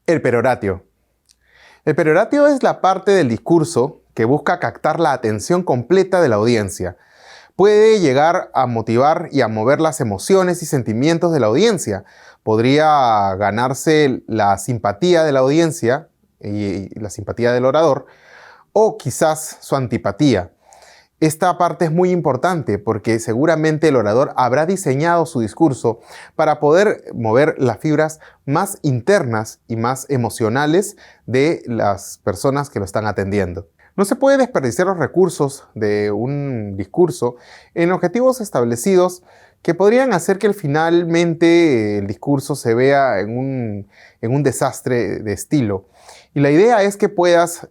El peroratio. El peroratio es la parte del discurso que busca captar la atención completa de la audiencia. Puede llegar a motivar y a mover las emociones y sentimientos de la audiencia. Podría ganarse la simpatía de la audiencia y la simpatía del orador, o quizás su antipatía. Esta parte es muy importante porque seguramente el orador habrá diseñado su discurso para poder mover las fibras más internas y más emocionales de las personas que lo están atendiendo. No se puede desperdiciar los recursos de un discurso en objetivos establecidos que podrían hacer que finalmente el discurso se vea en un desastre de estilo. Y la idea es que puedas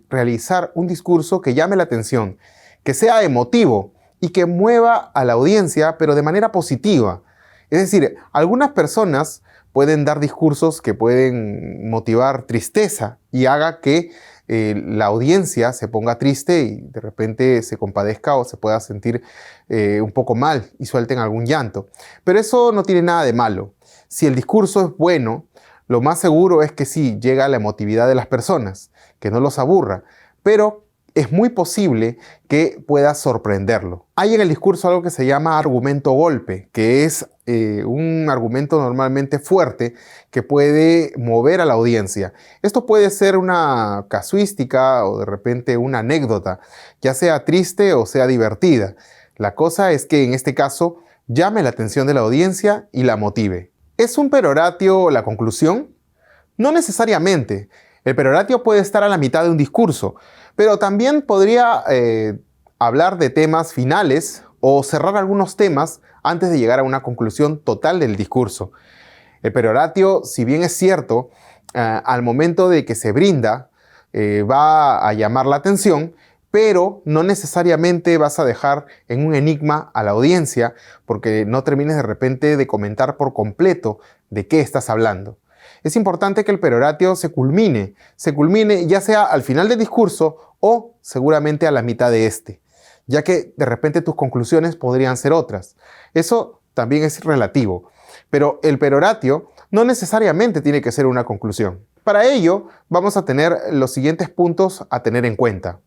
realizar un discurso que llame la atención, que sea emotivo y que mueva a la audiencia, pero de manera positiva. Es decir, algunas personas pueden dar discursos que pueden motivar tristeza y haga que la audiencia se ponga triste y de repente se compadezca o se pueda sentir un poco mal y suelten algún llanto. Pero eso no tiene nada de malo. Si el discurso es bueno, lo más seguro es que sí llega a la emotividad de las personas, que no los aburra, pero es muy posible que pueda sorprenderlo. Hay en el discurso algo que se llama argumento golpe, que es un argumento normalmente fuerte que puede mover a la audiencia. Esto puede ser una casuística o de repente una anécdota, ya sea triste o sea divertida. La cosa es que en este caso llame la atención de la audiencia y la motive. ¿Es un peroratio la conclusión? No necesariamente. El peroratio puede estar a la mitad de un discurso, pero también podría hablar de temas finales o cerrar algunos temas antes de llegar a una conclusión total del discurso. El peroratio, si bien es cierto, al momento de que se brinda, va a llamar la atención, pero no necesariamente vas a dejar en un enigma a la audiencia porque no termines de repente de comentar por completo de qué estás hablando. Es importante que el peroratio se culmine ya sea al final del discurso o seguramente a la mitad de este, ya que de repente tus conclusiones podrían ser otras. Eso también es relativo, pero el peroratio no necesariamente tiene que ser una conclusión. Para ello, vamos a tener los siguientes puntos a tener en cuenta.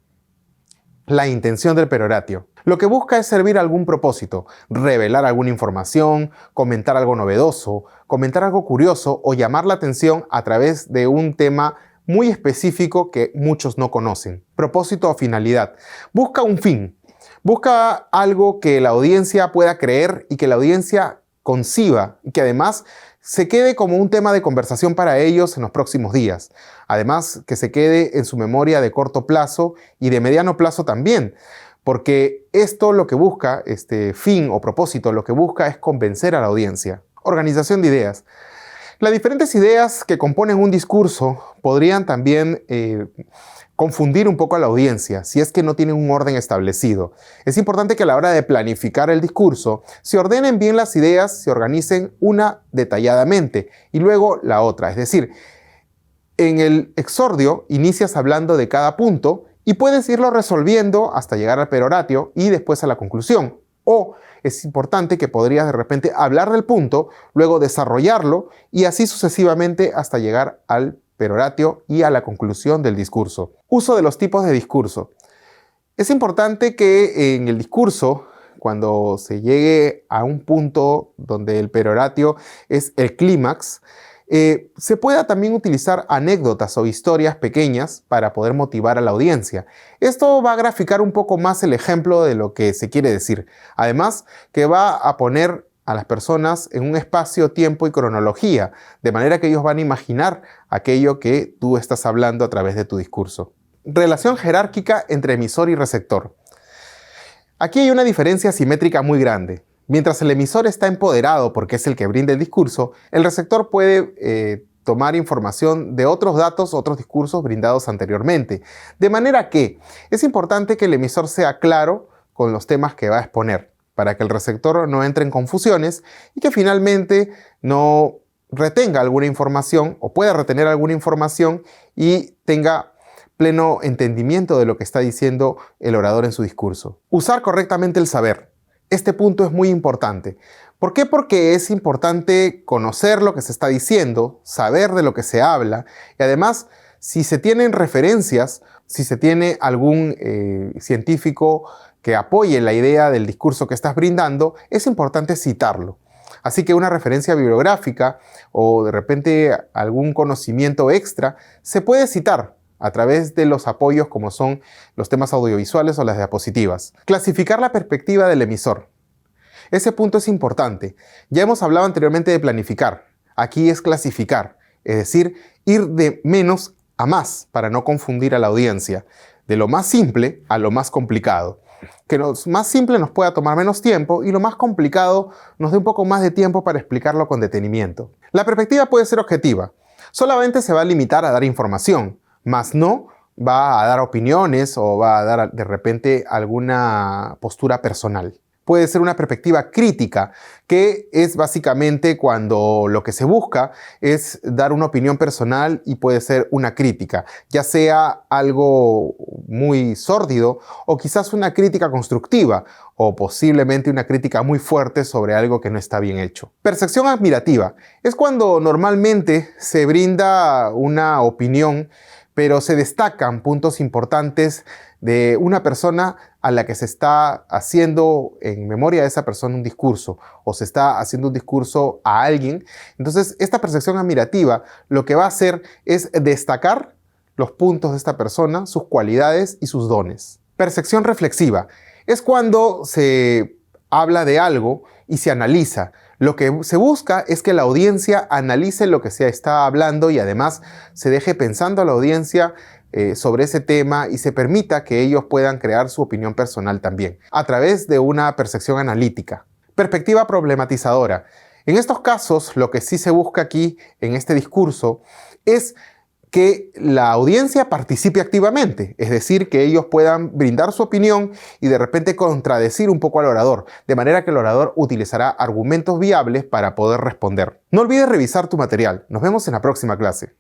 La intención del peroratio. Lo que busca es servir a algún propósito, revelar alguna información, comentar algo novedoso, comentar algo curioso o llamar la atención a través de un tema muy específico que muchos no conocen. Propósito o finalidad. Busca un fin. Busca algo que la audiencia pueda creer y que la audiencia conciba y que además se quede como un tema de conversación para ellos en los próximos días. Además, que se quede en su memoria de corto plazo y de mediano plazo también, porque esto lo que busca, este fin o propósito, lo que busca es convencer a la audiencia. Organización de ideas. Las diferentes ideas que componen un discurso podrían también confundir un poco a la audiencia si es que no tienen un orden establecido. Es importante que a la hora de planificar el discurso se ordenen bien las ideas, se organicen una detalladamente y luego la otra. Es decir, en el exordio inicias hablando de cada punto y puedes irlo resolviendo hasta llegar al peroratio y después a la conclusión. O es importante que podrías de repente hablar del punto, luego desarrollarlo y así sucesivamente hasta llegar al peroratio y a la conclusión del discurso. Uso de los tipos de discurso. Es importante que en el discurso, cuando se llegue a un punto donde el peroratio es el clímax, se pueda también utilizar anécdotas o historias pequeñas para poder motivar a la audiencia. Esto va a graficar un poco más el ejemplo de lo que se quiere decir. Además, que va a poner a las personas en un espacio, tiempo y cronología, de manera que ellos van a imaginar aquello que tú estás hablando a través de tu discurso. Relación jerárquica entre emisor y receptor. Aquí hay una diferencia simétrica muy grande. Mientras el emisor está empoderado porque es el que brinda el discurso, el receptor puede tomar información de otros datos, otros discursos brindados anteriormente. De manera que es importante que el emisor sea claro con los temas que va a exponer, para que el receptor no entre en confusiones y que finalmente no retenga alguna información o pueda retener alguna información y tenga pleno entendimiento de lo que está diciendo el orador en su discurso. Usar correctamente el saber. Este punto es muy importante ¿Por qué? Porque es importante conocer lo que se está diciendo, saber de lo que se habla y además, si se tienen referencias, si se tiene algún científico que apoye la idea del discurso que estás brindando, es importante citarlo. Así que una referencia bibliográfica o de repente algún conocimiento extra se puede citar a través de los apoyos como son los temas audiovisuales o las diapositivas. Clasificar la perspectiva del emisor. Ese punto es importante. Ya hemos hablado anteriormente de planificar. Aquí es clasificar, es decir, ir de menos a más para no confundir a la audiencia, de lo más simple a lo más complicado. Que lo más simple nos pueda tomar menos tiempo y lo más complicado nos dé un poco más de tiempo para explicarlo con detenimiento. La perspectiva puede ser objetiva. Solamente se va a limitar a dar información, mas no va a dar opiniones o va a dar de repente alguna postura personal. Puede ser una perspectiva crítica, que es básicamente cuando lo que se busca es dar una opinión personal y puede ser una crítica, ya sea algo muy sórdido o quizás una crítica constructiva o posiblemente una crítica muy fuerte sobre algo que no está bien hecho. Percepción admirativa es cuando normalmente se brinda una opinión, pero se destacan puntos importantes de una persona a la que se está haciendo en memoria de esa persona un discurso o se está haciendo un discurso a alguien. Entonces, esta percepción admirativa lo que va a hacer es destacar los puntos de esta persona, sus cualidades y sus dones. Percepción reflexiva es cuando se habla de algo y se analiza. Lo que se busca es que la audiencia analice lo que se está hablando y además se deje pensando a la audiencia sobre ese tema y se permita que ellos puedan crear su opinión personal también, a través de una percepción analítica. Perspectiva problematizadora. En estos casos, lo que sí se busca aquí, en este discurso, es que la audiencia participe activamente, es decir, que ellos puedan brindar su opinión y de repente contradecir un poco al orador, de manera que el orador utilizará argumentos viables para poder responder. No olvides revisar tu material. Nos vemos en la próxima clase.